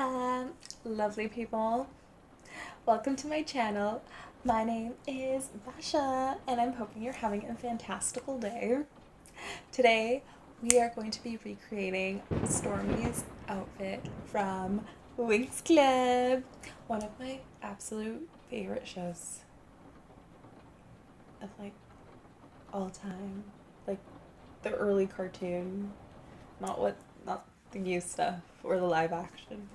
Hola, lovely people. Welcome to my channel. My name is Basha, and I'm hoping you're having a fantastical day. Today, we are going to be recreating Stormy's outfit from Winx Club, one of my absolute favorite shows of all time. Like the early cartoon, not the new stuff or the live action.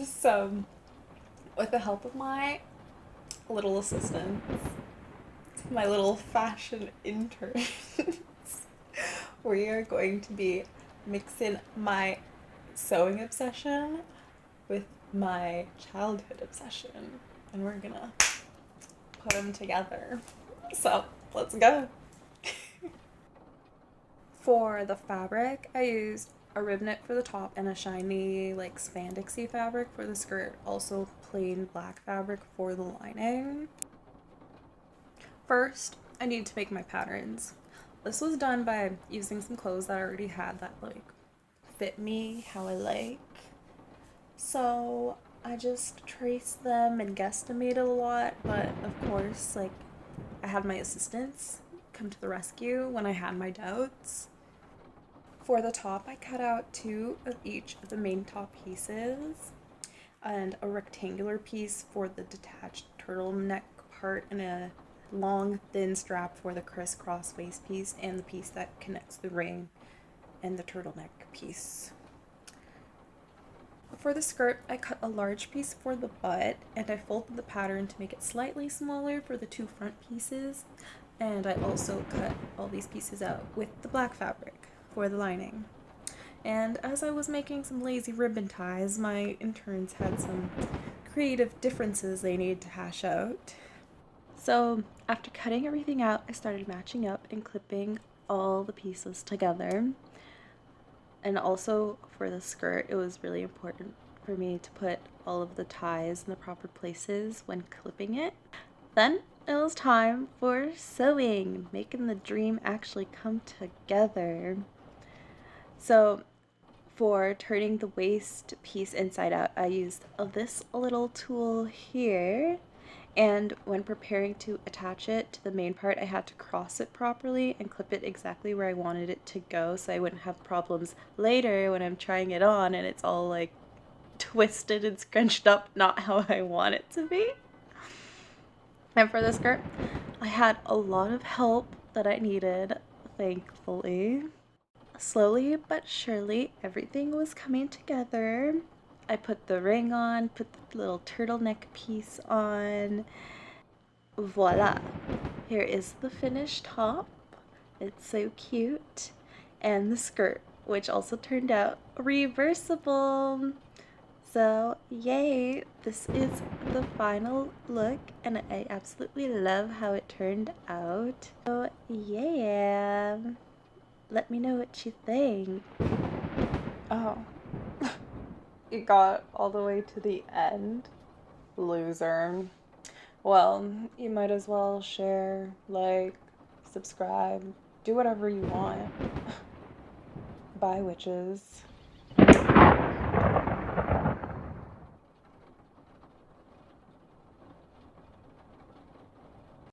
So, with the help of my little assistants, my little fashion interns, we are going to be mixing my sewing obsession with my childhood obsession, and we're gonna put them together. So, let's go. For the fabric, I used a rib knit for the top and a shiny spandexy fabric for the skirt, also plain black fabric for the lining. First, I need to make my patterns. This was done by using some clothes that I already had that fit me how I like. So I just traced them and guesstimated a lot, but of course I had my assistants come to the rescue when I had my doubts. For the top, I cut out 2 of each of the main top pieces and a rectangular piece for the detached turtleneck part and a long thin strap for the crisscross waist piece and the piece that connects the ring and the turtleneck piece. For the skirt, I cut a large piece for the butt and I folded the pattern to make it slightly smaller for the 2 front pieces, and I also cut all these pieces out with the black fabric for the lining. And as I was making some lazy ribbon ties, my interns had some creative differences they needed to hash out. So after cutting everything out, I started matching up and clipping all the pieces together. And also for the skirt, it was really important for me to put all of the ties in the proper places when clipping it. Then it was time for sewing, making the dream actually come together. So for turning the waist piece inside out, I used this little tool here, and when preparing to attach it to the main part, I had to cross it properly and clip it exactly where I wanted it to go so I wouldn't have problems later when I'm trying it on and it's all twisted and scrunched up, not how I want it to be. And for the skirt, I had a lot of help that I needed, thankfully. Slowly but surely, everything was coming together. I put the ring on, put the little turtleneck piece on. Voila! Here is the finished top. It's so cute. And the skirt, which also turned out reversible. So, yay! This is the final look, and I absolutely love how it turned out. So, yeah! Let me know what you think. Oh. You got all the way to the end? Loser. Well, you might as well share, subscribe, do whatever you want. Bye, witches.